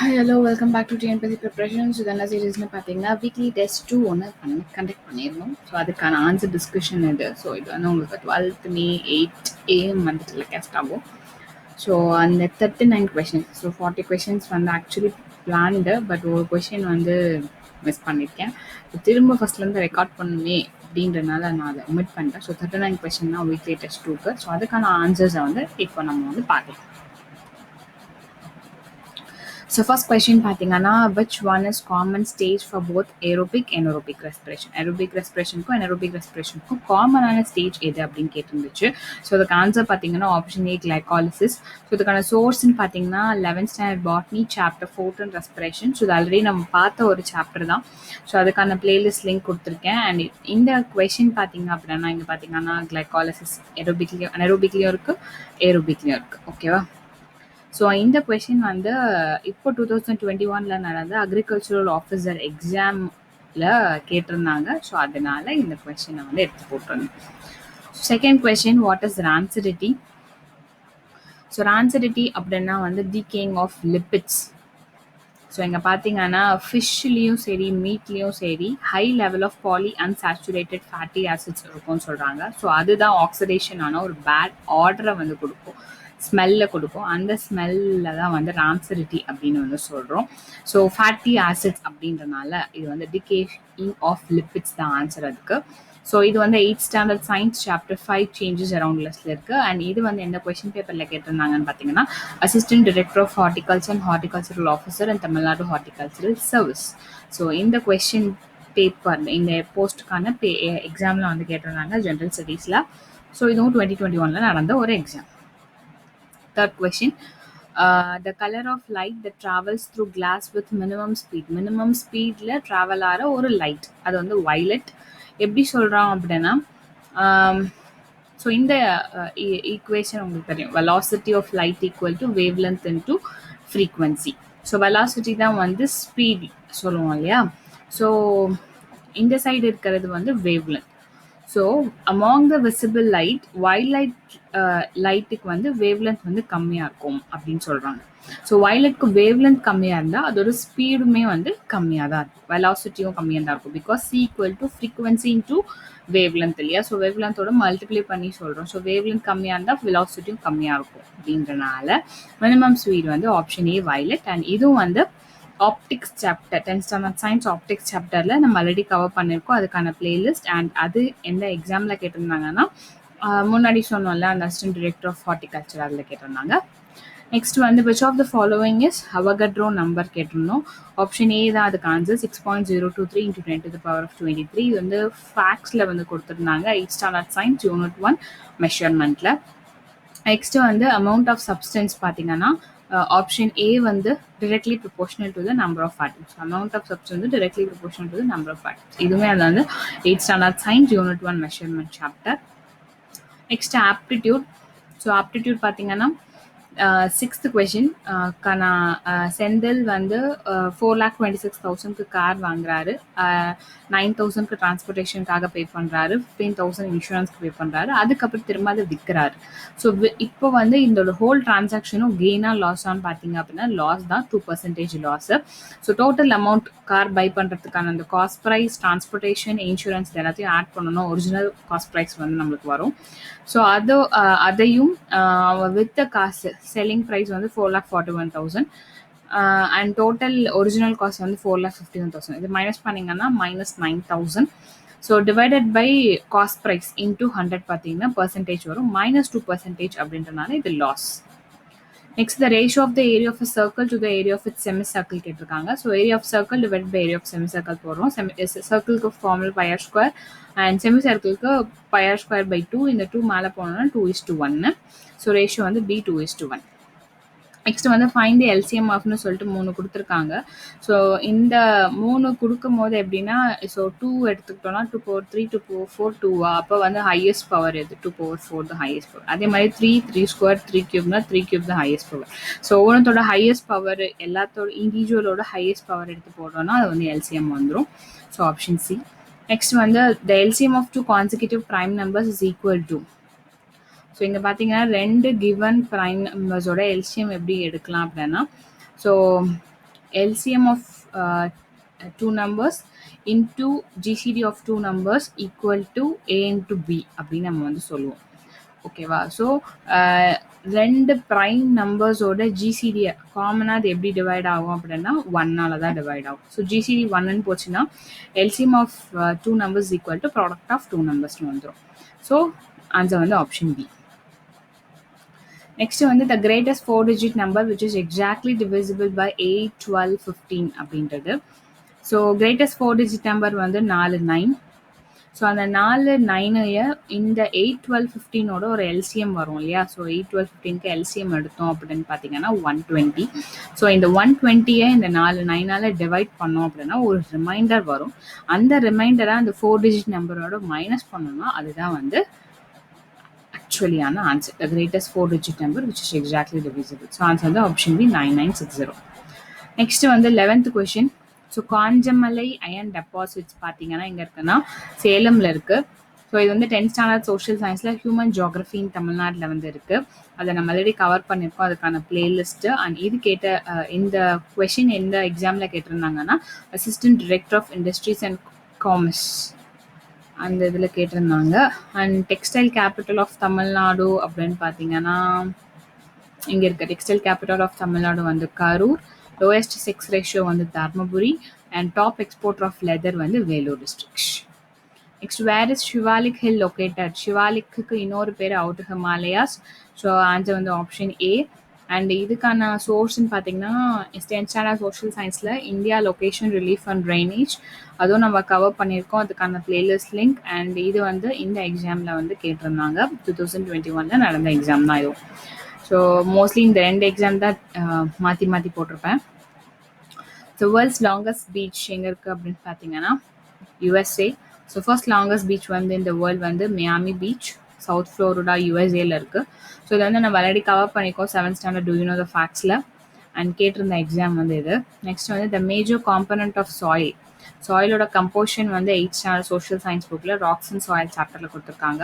Hi, hello, welcome back to TNPSC Preparation. So இதெல்லாம் சீரீஸ்னு பார்த்தீங்கன்னா weekly test two ஒன்று conduct பண்ணியிருந்தோம். ஸோ அதுக்கான ஆன்சர் டிஸ்கஷன் இது. ஸோ இது வந்து உங்களுக்கு 12th May 8 AM வந்து டெலிகாஸ்ட் ஆகும். ஸோ அந்த 39 கொஷின்ஸ், ஸோ 40 கொஷின்ஸ் வந்து ஆக்சுவலி பிளான்டு, பட் ஒரு கொஷின் வந்து மிஸ் பண்ணியிருக்கேன். ஸோ திரும்ப ஃபஸ்ட்லேருந்து ரெக்கார்ட் பண்ணுமே அப்படின்றனால நான் அதை ஒமிட் பண்ணிட்டேன். ஸோ 39 கொஷின் தான் வீக்லி டெஸ்ட் டூக்கு. ஸோ அதுக்கான ஆன்சர்ஸை வந்து இப்போ நம்ம வந்து பார்க்கலாம். So first question பார்த்தீங்கன்னா, which one is common stage for both aerobic and anaerobic respiration? Aerobic respirationக்கும் anaerobic respirationக்கும் காமனான ஸ்டேஜ் எது அப்படின்னு கேட்டிருந்துச்சு. ஸோ அதுக்கு ஆன்சர் பார்த்தீங்கன்னா ஆப்ஷன் ஏ கிளைகாலிசிஸ். ஸோ இதுக்கான சோர்ஸ்ன்னு பார்த்தீங்கன்னா 11th standard botany chapter 14 respiration. So இது ஆல்ரெடி நம்ம பார்த்த ஒரு சாப்டர் தான். ஸோ அதுக்கான பிளேலிஸ்ட் லிங்க் கொடுத்துருக்கேன். அண்ட் இந்த கொஷின் பார்த்தீங்க அப்படின்னா இங்கே பார்த்தீங்கன்னா கிளைகாலிசிஸ் anaerobicலையும் இருக்குது, ஏரோபிக்லையும் இருக்குது. ஓகேவா? ஸோ இந்த கொஷின் வந்து இப்போ 2021 நடந்த அக்ரிகல்ச்சரல் ஆஃபீஸர் எக்ஸாமில் கேட்டிருந்தாங்க. ஸோ அதனால இந்த கொஷினை வந்து எடுத்து போட்டிருந்தேன். Second question, what is rancidity? So rancidity அப்படின்னா வந்து டீகேயிங் ஆஃப் லிப்பிட்ஸ். ஸோ இங்கே பார்த்தீங்கன்னா ஃபிஷ்லேயும் சரி மீட்லேயும் சரி high level of poly unsaturated fatty acids இருக்கும்னு சொல்கிறாங்க. ஸோ அதுதான் ஆக்சிடேஷனான ஒரு பேட் ஆர்டரை வந்து கொடுக்கும், ஸ்மெல்ல கொடுக்கும். அந்த ஸ்மெல்ல தான் வந்து ரான்சிடிட்டி அப்படின்னு வந்து சொல்கிறோம். ஸோ ஃபேட்டி ஆசிட்ஸ் அப்படின்றனால இது வந்து டிகேயிங் ஆஃப் லிப்பிட்ஸ் தான் ஆன்சர் அதுக்கு. ஸோ இது வந்து 8th standard science chapter 5 changes around லிஸ்ட்ல இருக்கு. அண்ட் இது வந்து எந்த கொஸ்டின் பேப்பரில் கேட்டிருந்தாங்கன்னு பார்த்தீங்கன்னா assistant director of horticulture and horticultural officer and Tamil Nadu horticultural service. So இந்த கொஸ்டின் பேப்பர் இந்த போஸ்ட்டுக்கான எக்ஸாமில் வந்து கேட்டிருந்தாங்க ஜென்ரல் ஸ்டடீஸில். ஸோ இதுவும் 2021 நடந்த ஒரு exam. Third question, the color of light that travels through glass with minimum speed. Minimum speedல travel ஆகிற ஒரு லைட், அது வந்து violet. எப்படி சொல்கிறோம் அப்படின்னா, ஸோ இந்த ஈக்குவேஷன் உங்களுக்கு தெரியும், velocity of light equal to wavelength into frequency. So velocity தான் வந்து ஸ்பீட் சொல்லுவோம் இல்லையா. ஸோ இந்த சைடு இருக்கிறது வந்து wavelength. So among the visible light violet லைட்டுக்கு வந்து வேவ்லென்த் வந்து கம்மியாக இருக்கும் அப்படின்னு சொல்கிறாங்க. ஸோ வயலட்க்கு வேவ்லென்த் கம்மியாக இருந்தால் அதோட ஸ்பீடுமே வந்து கம்மியாக தான் இருக்கும், வெலாசிட்டியும் கம்மியாக தான் இருக்கும். Because see equal to frequency into wavelength இல்லையா. ஸோ வேவ்லென்த்தோட மல்டிப்ளை பண்ணி சொல்கிறோம். ஸோ வேவ்லென்த் கம்மியாக இருந்தால் வெலாசிட்டியும் கம்மியாக இருக்கும் அப்படின்றனால மினிமம் ஸ்பீட் வந்து ஆப்ஷன் ஏ வயலட். அண்ட் இதுவும் வந்து optics chapter 10th standard science optics சாப்டரில் நம்ம ஆல்ரெடி கவர் பண்ணியிருக்கோம். அதுக்கான பிளேலிஸ்ட். அண்ட் அது எந்த எக்ஸாமில் கேட்டிருந்தாங்கன்னா முன்னாடி சொன்னோம்ல அந்த அசிஸ்டன்ட் டைரக்டர் ஆஃப் ஹார்டிகல்ச்சர் அதில் கேட்டிருந்தாங்க. நெக்ஸ்ட் வந்து which of the following is Avogadro number கேட்டிருந்தோம். ஆப்ஷன் ஏ தான் அதுக்கு ஆன்சர் 6.023 × 10⁻23. இது வந்து ஃபேக்ஸில் வந்து கொடுத்துருந்தாங்க 8th ஸ்டாண்டர்ட் சயின்ஸ் யூனிட் 1 மெஷர்மெண்ட்டில். நெக்ஸ்ட்டு வந்து அமௌண்ட் ஆஃப் சப்ஸ்டன்ஸ் பார்த்தீங்கன்னா ஆப்ஷன் ஏ வந்து directly proportional to the number of atoms. Amount of substance is directly proportional to the number of atoms. இதுவுமே அது வந்து 8th standard science unit 1 measurement chapter. Next aptitude. So aptitude பார்த்தீங்கன்னா 6th question, Senthil வந்து 4,26,000க்கு car வாங்குறாரு, 9,000க்கு டிரான்ஸ்போர்ட்டேஷனுக்காக பே பண்ணுறாரு, 15,000 இன்சூரன்ஸ்க்கு பே பண்ணுறாரு, அதுக்கப்புறம் திரும்ப அதை விற்கிறாரு. ஸோ இப்போ வந்து இந்த ஹோல் டிரான்சாக்ஷனும் கெயினாக லாஸான்னு பார்த்தீங்க அப்படின்னா லாஸ் தான், 2% loss. So total amount car buy பண்ணுறதுக்கான அந்த காஸ்ட் ப்ரைஸ், டிரான்ஸ்போர்ட்டேஷன், இன்சூரன்ஸ் எல்லாத்தையும் ஆட் பண்ணணும், ஒரிஜினல் காஸ்ட் ப்ரைஸ் வந்து நம்மளுக்கு வரும். ஸோ அதையும் வித்த காசு செல்லிங் ப்ரைஸ் வந்து 4,41,000 அண்ட் டோட்டல் ஒரிஜினல் காஸ்ட் வந்து 4,51,000. இது மைனஸ் பண்ணிங்கன்னா -9,000. So divided by cost price into 100 பார்த்தீங்கன்னா பர்சன்டேஜ் வரும், -2% அப்படின்றனால இது loss. Next the ratio of the area of a circle to the area of its semi circle கேட்டிருக்காங்க. So area of circle divide by area of semi circle போடுறோம். சர்க்கிளுக்கு formula πr², and semi சர்க்கிளுக்கு πr²/2. இந்த 2 மேலே போனோம்னா 2:1. So ratio வந்து b 2:1. Next வந்து find the LCM ஆஃப்னு சொல்லிட்டு 3 கொடுத்துருக்காங்க. ஸோ இந்த 3 கொடுக்கும் போது எப்படின்னா, ஸோ 2 எடுத்துக்கிட்டோம்னா 2/3, 2/4, 2 அப்போ வந்து ஹையஸ்ட் பவர் எது? 2/4 தான் ஹையஸ்ட் பவர். அதே மாதிரி 3/2, 3³ 3³ தான் ஹையஸ்ட் பவர். ஸோ ஒவ்வொன்றோட ஹையஸ்ட் பவர் எல்லாத்தோட இண்டிவிஜுவலோட ஹையஸ்ட் பவர் எடுத்து போடுறோம்னா அது வந்து எல்சிஎம் வந்துடும். So option C. நெக்ஸ்ட் வந்து the LCM of 2 consecutive prime numbers is equal to. So இங்கே பார்த்தீங்கன்னா 2 கிவன் ப்ரைம் நம்பர்ஸோட எல்சிஎம் எப்படி எடுக்கலாம் அப்படின்னா, so LCM of two numbers into GCD of two numbers equal to A into B அப்படின்னு நம்ம வந்து சொல்லுவோம். ஓகேவா? ஸோ ரெண்டு ப்ரைம் நம்பர்ஸோட ஜிசிடியை காமனாக அது எப்படி டிவைட் ஆகும் அப்படின்னா ஒன்னால தான் டிவைட் ஆகும். ஸோ ஜிசிடி ஒன்னு போச்சுன்னா LCM of two numbers equal to product of two நம்பர்ஸ்னு வந்துடும். ஸோ ஆன்சர் வந்து ஆப்ஷன் பி. நெக்ஸ்ட் வந்து the greatest 4-digit number which is exactly divisible by 8, 12, 15 அப்படின்றது. ஸோ greatest 4-digit number வந்து 4 9. ஸோ அந்த 4 9ஐய இந்த 8, 12, 15ஓட ஒரு எல்சிஎம் வரும் இல்லையா? ஸோ 8, 12, 15க்கு எல்சிஎம் எடுத்தோம் அப்படின்னு பார்த்தீங்கன்னா 120. ஸோ இந்த 120ஐ இந்த 4 9ஆல் டிவைட் பண்ணோம் அப்படின்னா ஒரு ரிமைண்டர் வரும். அந்த ரிமைண்டரை அந்த 4-digit நம்பரோட மைனஸ் பண்ணோம்னா அதுதான் வந்து actuallyana answer, the greatest 4-digit number which is exactly divisible. So answer the option B 9960. Next one the 11th question. So Kanjamalai iron deposits பார்த்தீங்கன்னா எங்க இருக்குன்னா சேலம்ல இருக்கு. ஸோ இது வந்து 10th ஸ்டாண்டர்ட் சோஷியல் சயின்ஸில் ஹியூமன் ஜியோகிரஃபி இன் தமிழ்நாட்டில் வந்து இருக்குது. அதை நம்ம ஆல்ரெடி கவர் பண்ணியிருக்கோம், அதுக்கான பிளேலிஸ்ட்டு. அண்ட் இது கேட்ட இந்த கொஷின் எந்த எக்ஸாமில் கேட்டிருந்தாங்கன்னா assistant director of industries and commerce அந்த இதில் கேட்டிருந்தாங்க. And textile capital of Tamil Nadu அப்படின்னு பார்த்தீங்கன்னா இங்கே இருக்க டெக்ஸ்டைல் கேபிட்டல் ஆஃப் தமிழ்நாடு வந்து கரூர், லோயஸ்ட் செக்ஸ் ரேஷியோ வந்து Dharmapuri, and top exporter of leather வந்து Vellore district. Next where is Shivalik hill located? ஷிவாலிக்கு இன்னொரு பேர் அவுட் ஹிமாலயாஸ். ஸோ ஆன்சர் வந்து ஆப்ஷன் ஏ. அண்ட் இதுக்கான சோர்ஸ்ன்னு பார்த்தீங்கன்னா 10th ஸ்டாண்டர்ட் சோஷியல் சயின்ஸில் India location relief and drainage அதுவும் நம்ம கவர் பண்ணியிருக்கோம், அதுக்கான பிளேலிஸ்ட் லிங்க். அண்ட் இது வந்து இந்த எக்ஸாமில் வந்து கேட்டிருந்தாங்க, 2021 நடந்த எக்ஸாம் தான் இதுவும். ஸோ மோஸ்ட்லி இந்த 2 எக்ஸாம் தான் மாற்றி மாற்றி போட்டிருப்பேன். ஸோ வேர்ல்ட்ஸ் லாங்கஸ்ட் பீச் எங்கே இருக்குது அப்படின்னு பார்த்தீங்கன்னா USA. So first longest beach வந்து இந்த வேர்ல்டு வந்து Miami beach, south Florida USA இருக்குது. ஸோ இதை வந்து நம்ம ஆல்ரெடி கவர் பண்ணிக்கோம் 7th standard do you know the ஃபேக்ட்ஸில். அண்ட் கேட்டிருந்த எக்ஸாம் வந்து இது. நெக்ஸ்ட் வந்து the major component of soil. சாயிலோட கம்போஷன் வந்து 8th ஸ்டாண்டர்ட் சோஷியல் சயின்ஸ் புக்கில் ராக்ஸ் அண்ட் சாயில் சாப்டரில் கொடுத்துருக்காங்க.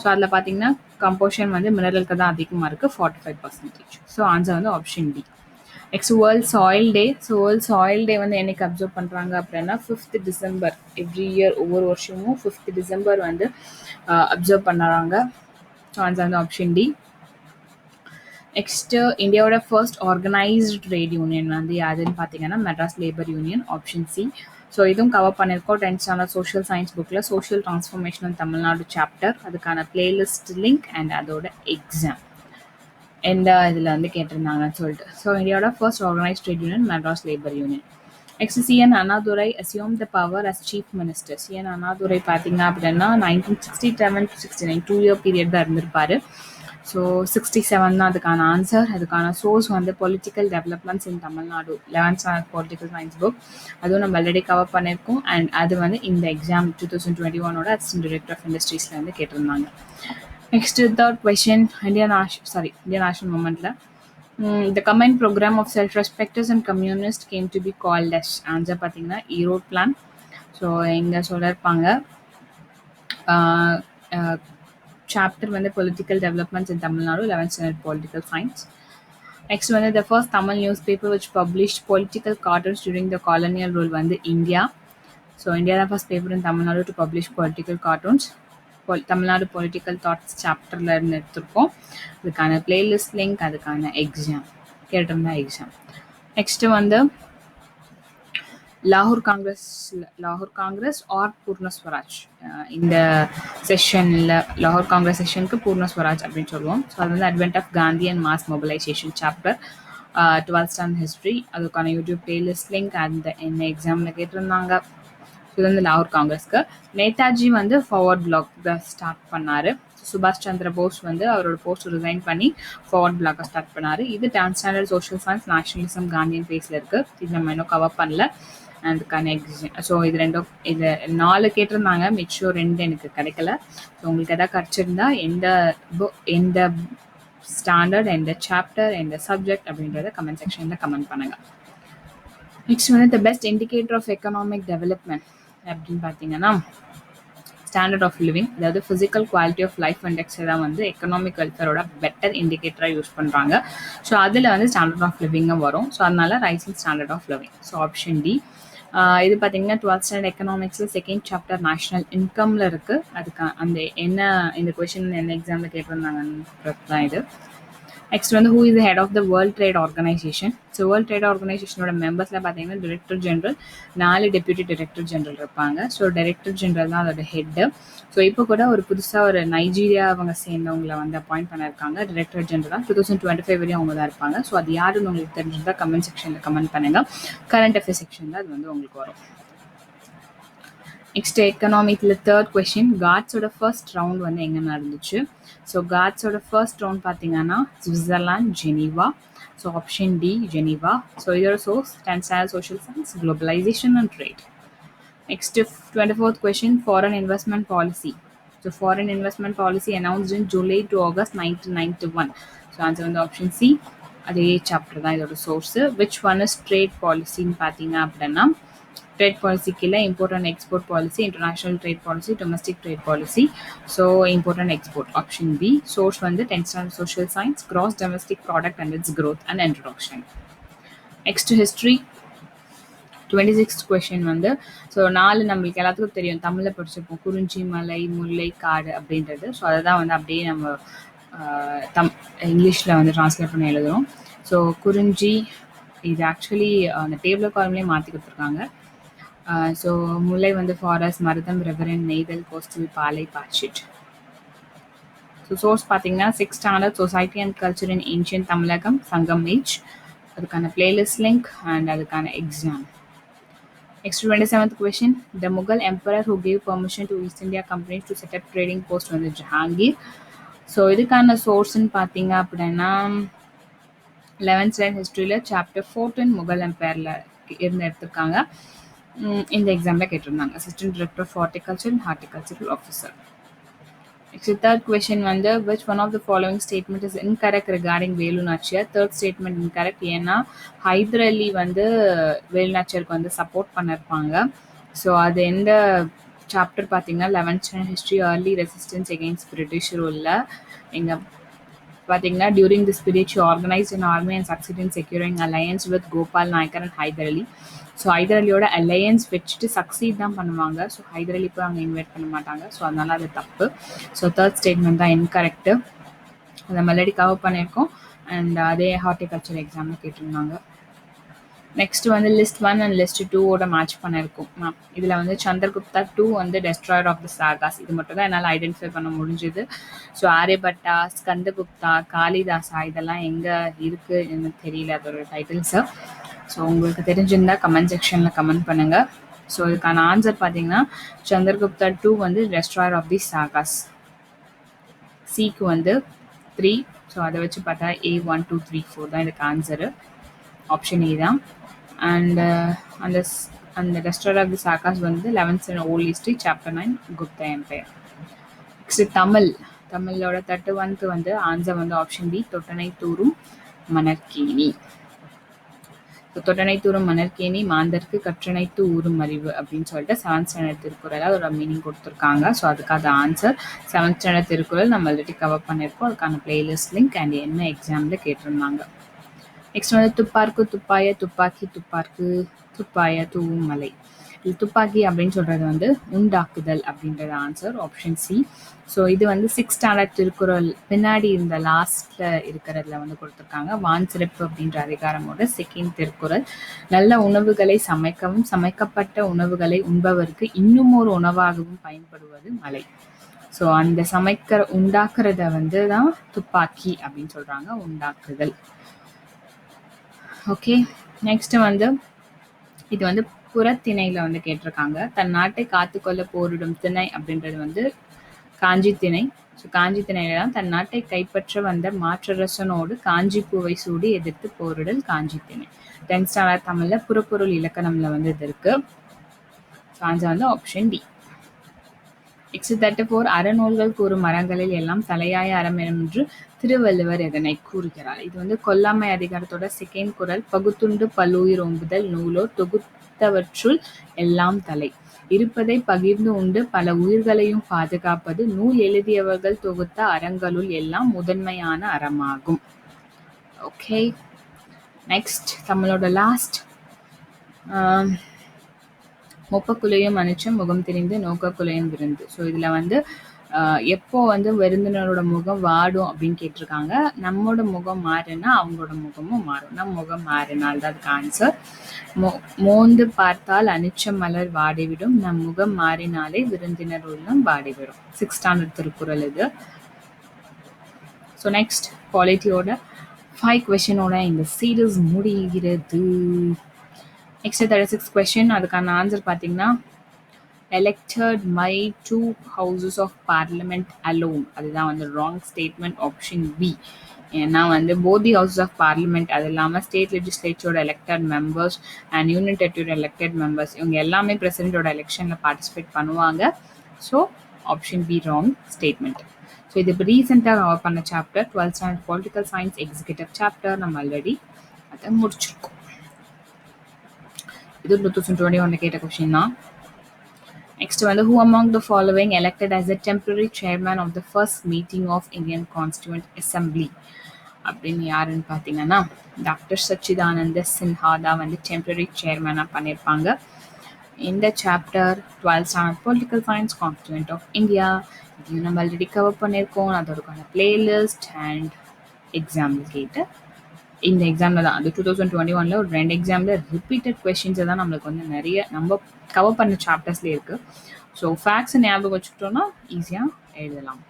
ஸோ அதில் பார்த்தீங்கன்னா கம்போஷன் வந்து மினரலுக்கு தான் அதிகமாக இருக்குது, 45%. ஸோ ஆன்சர் வந்து option D. Next world soil day. So world soil day வந்து என்னைக்கு அப்சர்வ் பண்ணுறாங்க அப்படின்னா 5th டிசம்பர். எவ்ரி இயர் ஒவ்வொரு வருஷமும் 5th டிசம்பர் வந்து அப்சர்வ் பண்ணுறாங்க. ஸோ ஆன்சர் வந்து ஆப்ஷன் டி. நெக்ஸ்ட்டு இந்தியாவோட ஃபர்ஸ்ட் ஆர்கனைஸ்டு ட்ரேட் யூனியன் வந்து யாருன்னு பார்த்தீங்கன்னா Madras labour union, option C. So இதுவும் கவர் பண்ணியிருக்கோம் 10th ஸ்டாண்டர்ட் சோஷியல் சயின்ஸ் புக்கில் சோஷியல் டிரான்ஸ்ஃபர்மேஷன் தமிழ்நாடு சாப்டர், அதுக்கான பிளேலிஸ்ட் லிங்க் அண்ட் அதோட எக்ஸாம் எந்த இதில் வந்து கேட்டிருந்தாங்கன்னு சொல்லிட்டு. ஸோ இந்தியாவோட first organised trade union Madras labour union. Next CN Annadurai assumed the power as chief minister. CN Annadurai பார்த்தீங்க அப்படின்னா 1967 to 69 2-year பீரியட் தான் இருந்திருப்பாரு. ஸோ 67 தான் அதுக்கான ஆன்சர். அதுக்கான சோர்ஸ் வந்து political developments in Tamil Nadu 11th standard political science book, அதுவும் நம்ம ஆல்ரெடி கவர் பண்ணியிருக்கோம். அண்ட் அது வந்து இந்த எக்ஸாம் 2021 அசிஸ்டன்ட் டைரக்டர் ஆஃப் இண்டஸ்ட்ரீஸில் வந்து கேட்டிருந்தாங்க. Next third question Indian national மூமெண்ட்டில் the combined program of self-respecters and communists came to be called as. Answer பார்த்தீங்கன்னா ஈரோட் பிளான். ஸோ எங்கே சொல்லியிருப்பாங்க சாப்டர் வந்து political developments in Tamil Nadu 11th standard political science. Next வந்து the first Tamil newspaper which published political cartoons during the colonial rule வந்து India. So India தான் first paper in Tamil Nadu to publish political cartoons. Tamil Nadu political thoughts சாப்டரில் இருந்து எடுத்திருக்கோம், அதுக்கான playlist link, அதுக்கான exam கேட்டிருந்தா exam. Next வந்து லாகூர் காங்கிரஸ் ஆர் பூர்ண ஸ்வராஜ். இந்த செஷனில் லாகூர் காங்கிரஸ் செஷனுக்கு பூர்ண ஸ்வராஜ் அப்படின்னு சொல்லுவோம். ஸோ அது வந்து advent of Gandhi and mass mobilisation chapter 12th standard history, அதுக்கான யூடியூப் பிளேலிஸ்ட் லிங்க் அந்த என்ன எக்ஸாமில் கேட்டிருந்தாங்க. இது வந்து லாகூர் காங்கிரஸ்க்கு. நேதாஜி வந்து ஃபார்வர்ட் பிளாக் ஸ்டார்ட் பண்ணார். சுபாஷ் சந்திர போஸ் வந்து அவரோட போஸ்ட் ரிசைன் பண்ணி ஃபார்வர்ட் பிளாக்கை ஸ்டார்ட் பண்ணார். இது 10th standard social science nationalism Gandhian பேஸில் இருக்குது, இது நம்ம இன்னும் கவர் பண்ணல. அதுக்கான எக்ஸாம். ஸோ இது 4 கேட்டிருந்தாங்க, மிச்சம் 2 எனக்கு கிடைக்கல. ஸோ உங்களுக்கு எதாவது கிடச்சிருந்தா எந்த ஸ்டாண்டர்ட், எந்த சாப்டர், எந்த சப்ஜெக்ட் அப்படின்றத கமெண்ட் செக்ஷனில் கமெண்ட் பண்ணுங்கள். நெக்ஸ்ட் வந்து the best indicator of economic development அப்படின்னு பார்த்தீங்கன்னா ஸ்டாண்டர்ட் ஆஃப் லிவிங், அதாவது ஃபிசிக்கல் குவாலிட்டி ஆஃப் லைஃப் இண்டெக்ஸை தான் வந்து எக்கனாமிக் வெல்ஃபேரோட பெட்டர் இண்டிகேட்டராக யூஸ் பண்ணுறாங்க. ஸோ அதில் வந்து ஸ்டாண்டர்ட் ஆஃப் லிவிங்கும் வரும். ஸோ அதனால rising standard of living. So option D. இது பார்த்தீங்கன்னா 12th ஸ்டாண்டர்ட் எக்கனாமிக்ஸில் செகண்ட் சாப்டர் நேஷனல் இன்கமில் இருக்குது. அதுக்கு அந்த என்ன இந்த கொஷின் என்ன எக்ஸாமில் கேட்டிருந்தாங்கன்றது தான் இது. நெக்ஸ்ட் வந்து who is head of the world trade organisation. So world trade ஆர்கனைசேஷனோட மெம்பர்ஸில் பார்த்தீங்கன்னா director general, 4 deputy director general இருப்பாங்க. ஸோ டைரக்டர் ஜெனரல் தான் அதோட ஹெட்டு. ஸோ இப்போ கூட ஒரு புதுசாக ஒரு நைஜீரியா அவங்க சேர்ந்தவங்களை வந்து அப்பாயிண்ட் பண்ணியிருக்காங்க டைரக்டர் ஜெனரலாக. 2025 வரையும் அவங்க தான் இருப்பாங்க. ஸோ அது யாருன்னு உங்களுக்கு தெரிஞ்சிருந்தால் கமெண்ட் செக்ஷனில் கமெண்ட் பண்ணுங்கள். கரண்ட் அஃபேர்ஸ் செக்ஷனில் அது வந்து உங்களுக்கு வரும். நெக்ஸ்ட் எக்கனாமிக்ல தேர்ட் கொஸ்டின், காட்ஸோட ஃபர்ஸ்ட் ரவுண்ட் வந்து எங்கே நடந்துச்சு. ஸோ காட்ஸோட ஃபர்ஸ்ட் ரவுண்ட் பார்த்தீங்கன்னா Switzerland, Geneva. So option D Geneva. So இதோட source 10th standard social science, globalization and trade. Next 24th question, foreign investment policy. So foreign investment policy announced in July to August 1991. So answer வந்து option C. அதே chapter தான் இதோட source. Which one is trade பாலிசின்னு பார்த்தீங்க அப்படின்னா trade பாலிசிக்கு இல்லை import and export policy, international trade policy, domestic trade policy. So import and export option B. Source வந்து 10th standard social science, gross domestic product and its growth and introduction. Next history 26th question வந்து so 4 நம்மளுக்கு எல்லாத்துக்கும் தெரியும், தமிழில் படிச்சிருப்போம், குறிஞ்சி மலை, முல்லை, காடு அப்படின்றது. ஸோ அதை தான் வந்து அப்படியே நம்ம இங்கிலீஷில் வந்து ட்ரான்ஸ்லேட் பண்ணி எழுதுகிறோம். ஸோ குறிஞ்சி இது ஆக்சுவலி அந்த டேபிள் காலம்லேயே மாற்றி கொடுத்துருக்காங்க. ஸோ முல்லை வந்து ஃபாரஸ்ட், மருதம், ரெவரன், நெய்தல், கோஸ்டல், பாலை, பாட்சிட். ஸோ சோர்ஸ் பார்த்தீங்கன்னா 6th standard society and culture in ancient Tamilakam, Sangam age. அதுக்கான பிளேலிஸ்ட் லிங்க் அண்ட் அதுக்கான exam. Next 27th question, the Mughal emperor who gave permission to East India Company to set up trading post வந்து Jahangir. So இதுக்கான சோர்ஸ்ன்னு பார்த்தீங்க அப்படின்னா 11th standard ஹிஸ்ட்ரியில் chapter 14 Mughal எம்பையரில் இருந்து எடுத்திருக்காங்க. இந்த எக்ஸாமில் கேட்டிருந்தாங்க. Assistant director of horticulture and horticultural officer. Next third question வந்து which one of the following statement is incorrect regarding Velu Nachiyar. Third statement incorrect. ஏன்னா ஹைதர் அலி வந்து வேலு நாச்சியாருக்கு வந்து சப்போர்ட் பண்ணியிருப்பாங்க. ஸோ அது எந்த சாப்டர் பார்த்தீங்கன்னா 11th standard history, early resistance against British ரூலில். எங்கள் பார்த்தீங்கன்னா during this period she organized an army and succeeded in securing alliance with Gopal Nayakkar and Hyder Ali. So Hyder அலியோட அலையன்ஸ் வச்சுட்டு சக்சீட் தான் பண்ணுவாங்க. ஸோ ஹைதர் அலி போய் அங்கே இன்வைட் பண்ண மாட்டாங்க. ஸோ அதனால அது தப்பு. ஸோ தேர்ட் ஸ்டேட்மெண்ட் தான் இன்கரெக்டு. அதை மெலடி கவர் பண்ணியிருக்கோம். அண்ட் அதே ஹார்டிகல்ச்சர் எக்ஸாமில் கேட்டிருந்தாங்க. நெக்ஸ்ட் வந்து லிஸ்ட் 1 அண்ட் லிஸ்ட் 2ஓட மேட்ச் பண்ணியிருக்கோம். இதில் வந்து சந்திரகுப்தா 2 வந்து டெஸ்ட்ராயர் ஆஃப் த சாகாஸ். இது மட்டும் தான் என்னால் ஐடென்டிஃபை பண்ண முடிஞ்சுது. ஸோ ஆரியபட்டா, ஸ்கந்தகுப்தா, காளிதாசா இதெல்லாம் எங்கே இருக்குது எனக்கு தெரியல அதோட டைட்டில்ஸை. ஸோ உங்களுக்கு தெரிஞ்சிருந்தால் கமெண்ட் செக்ஷனில் கமெண்ட் பண்ணுங்கள். ஸோ இதுக்கான ஆன்சர் பார்த்தீங்கன்னா சந்திரகுப்தா 2 வந்து டெஸ்ட்ராயர் ஆஃப் தி சாகாஸ். சிக்கு வந்து 3. ஸோ அதை வச்சு பார்த்தா A 1 2 3 4 தான் இதுக்கு ஆன்சரு. ஆப்ஷன் ஏ தான். அண்ட் அந்த டெஸ்ட்ராயர் ஆஃப் தி சாகாஸ் வந்து 11th standard old history chapter 9 Gupta empire. Next தமிழோட 31th வந்து ஆன்சர் வந்து ஆப்ஷன் பி தொட்டனை தூரும் மணற்கேணி. தொட்டனை தூரும் மணற்கேணி மாந்தருக்கு கற்றனைத்து ஊரும் அறிவு அப்படின்னு சொல்லிட்டு 7th standard திருக்குறள் அதோட மீனிங் கொடுத்துருக்காங்க. ஸோ அதுக்கான ஆன்சர் 7th standard திருக்குறள் நம்ம ஆல்ரெடி கவர் பண்ணியிருக்கோம். அதுக்கான பிளேலிஸ்ட் லிங்க் அண்ட் என்ன எக்ஸாமில் கேட்டிருந்தாங்க. நெக்ஸ்ட் வந்து துப்பார்க்கு துப்பாய, துப்பாக்கி துப்பார்க்கு, துப்பாய தூவும் மலை. இது துப்பாக்கி அப்படின்னு சொல்கிறது வந்து உண்டாக்குதல் அப்படின்றது ஆன்சர் ஆப்ஷன் சி. ஸோ இது வந்து 6th standard திருக்குறள் பின்னாடி இந்த லாஸ்ட்டில் இருக்கிறதுல வந்து கொடுத்துருக்காங்க. வான் சிறப்பு அப்படின்ற அதிகாரமோட 2nd திருக்குறள். நல்ல உணவுகளை சமைக்கவும் சமைக்கப்பட்ட உணவுகளை உண்பவருக்கு இன்னும் ஒரு உணவாகவும் பயன்படுவது மலை. ஸோ அந்த உண்டாக்குறத வந்து தான் துப்பாக்கி அப்படின்னு சொல்கிறாங்க, உண்டாக்குதல். ஓகே, நெக்ஸ்ட் வந்து இது வந்து புறத்திணையில் வந்து கேட்டிருக்காங்க. தன் நாட்டை காத்துக்கொள்ள போரிடும் திணை அப்படின்றது வந்து காஞ்சி திணை. ஸோ காஞ்சி திணையில தான் தன் நாட்டை கைப்பற்ற வந்த மாற்றரசனோடு காஞ்சி பூவை சூடி எதிர்த்து போரிடல் காஞ்சி திணை. 10th standard தமிழில் புறப்பொருள் இலக்கணம்ல வந்து இது இருக்கு. ஸோ ஆன்சர் வந்து ஆப்ஷன் டி. நெக்ஸ்ட் 34 அறநூல்கள் கூறும் மரங்களில் எல்லாம் தலையாய அறம் என்று திருவள்ளுவர் எதனை கூறுகிறார்? இது வந்து கொல்லாமை அதிகாரத்தோட செகண்ட் குறள். பகுத்துண்டு பல்லுயிர் ஓம்புதல் நூலோர் தொகுத்தவற்றுள் எல்லாம் தலை. இருப்பதை பகிர்ந்து உண்டு பல உயிர்களையும் பாதுகாப்பது நூல் எழுதியவர்கள் தொகுத்த அறங்களுள் எல்லாம் முதன்மையான அறமாகும். ஓகே, நெக்ஸ்ட் தமிழோட லாஸ்ட். மொப்பக்குலையும் அனிச்சம் முகம் தெரிந்து நோக்கக்குலையும் விருந்து. ஸோ இதில் வந்து எப்போ வந்து விருந்தினரோட முகம் வாடும் அப்படின்னு கேட்டிருக்காங்க. நம்மளோட முகம் மாறுனா அவங்களோட முகமும் மாறும். நம்ம முகம் மாறினால் தான் அதுக்கு ஆன்சர். மோந்து பார்த்தால் அனிச்சம் மலர் வாடிவிடும், நம் முகம் மாறினாலே விருந்தினர் உள்ளம் வாடிவிடும். 6th standard திருக்குறள் இது. ஸோ நெக்ஸ்ட் குவாலிட்டியோட 5 கொஷினோட இந்த சீரீஸ் முடிகிறது. Next 36 question. அதுக்கான ஆன்சர் பார்த்தீங்கன்னா elected my 2 houses of parliament alone. அதுதான் வந்து ராங் ஸ்டேட்மெண்ட், ஆப்ஷன் பி. ஏன்னா வந்து both the houses of parliament, அது இல்லாமல் ஸ்டேட் லெஜிஸ்லேச்சரோட elected members and union territory elected members இவங்க எல்லாமே பிரசிடென்ட்டோட எலெக்ஷனில் பார்ட்டிசிபேட் பண்ணுவாங்க. So option B wrong statement. So இது இப்போ ரீசெண்டாக கவர் பண்ண chapter 12th standard political science executive chapter. நம்ம ஆல்ரெடி அதை முடிச்சிருக்கோம். இது 2021 கேட்ட கொஸ்டின் தான். Next one, who among the following elected as a temporary chairman of the first meeting of Indian Constituent Assembly? அப்படின்னு யாருன்னு பார்த்தீங்கன்னா டாக்டர் சச்சிதானந்த சின்ஹா தான் வந்து டெம்பரரி சேர்மனாக பண்ணியிருப்பாங்க. இந்த chapter 12th standard political science constituent of India. இதையும் நம்ம ஆல்ரெடி கவர் பண்ணியிருக்கோம். அதோடக்கான பிளேலிஸ்ட் அண்ட் எக்ஸாம்பிள் கேட்டு இந்த எக்ஸாமில் தான் அது 2021 ஒரு 2 எக்ஸாமில் ரிப்பீட்டட் கொஷின்ஸை தான் நம்மளுக்கு வந்து நிறைய நம்ம கவர் பண்ண சாப்டர்ஸ்லேயே இருக்குது. ஸோ ஃபேக்ட்ஸை ஞாபகம் வச்சுக்கிட்டோன்னா ஈஸியாக எழுதலாம்.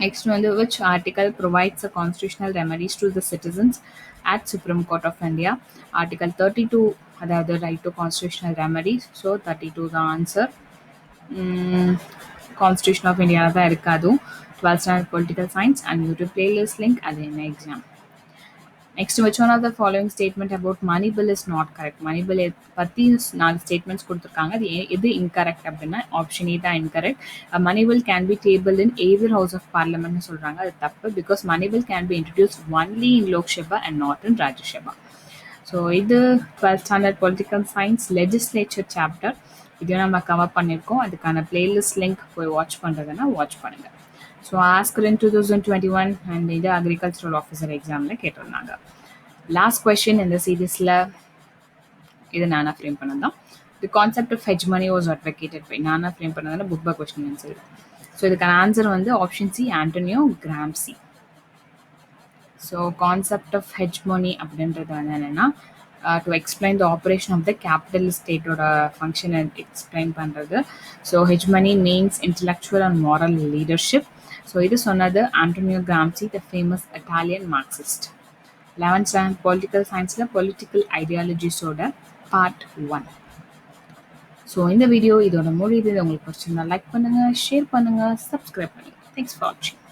நெக்ஸ்ட் வந்து which article provides a constitutional remedies to the citizens at Supreme Court of India? Article 32, அதாவது right to constitutional remedies. So 32 தான் ஆன்சர். கான்ஸ்டியூஷன் ஆஃப் இந்தியாவில் தான் இருக்காது. 12th standard political science and YouTube playlist link. அது என்ன exam. Next which one of the following statement about money bill is not correct? Money bill பற்றி 4 statements கொடுத்துருக்காங்க. அது எது இன்கரெக்ட் அப்படின்னா ஆப்ஷன் ஏ தான் incorrect. Money bill can be table in either house of பார்லிமெண்ட்னு சொல்கிறாங்க. அது தப்பு. Because money bill can be introduce only in Lok Sabha and not in Rajya Sabha. So இது 12th standard political science legislature chapter. இதையும் நம்ம cover பண்ணியிருக்கோம். அதுக்கான பிளேலிஸ்ட் லிங்க் போய் வாட்ச் பண்ணுறதுன்னா வாட்ச் பண்ணுங்கள். ஸோ ஆஸ்கர் இன் 2021 அண்ட் இது அக்ரிகல்ச்சரல் ஆஃபீஸர் எக்ஸாமில் கேட்டிருந்தாங்க. லாஸ்ட் கொஸ்டின் இந்த சீரீஸில் இது நானாக ஃப்ரேம் பண்ணது தான். The concept of hegemony was advocated by. நானாக ஃப்ரேம் பண்ணதால book by question answer. So இதுக்கான ஆன்சர் வந்து option C Antonio Gramsci. So concept of hegemony அப்படின்றது வந்து என்னென்னா to explain the operation of the capitalist ஸ்டேட்டோட ஃபங்க்ஷனை எக்ஸ்பிளைன் பண்ணுறது. So hegemony means intellectual and moral leadership. So இது சொன்னது Antonio Gramsci, the famous Italian Marxist. 11th standard political சயின்ஸில் political ஐடியாலஜிஸோட பார்ட் 1. ஸோ இந்த வீடியோ இதோட முடியுது. உங்களுக்கு பிடிச்சிருந்தா லைக் பண்ணுங்கள், ஷேர் பண்ணுங்கள், சப்ஸ்கிரைப் பண்ணுங்கள். தேங்க்ஸ் ஃபார் வாட்சிங்.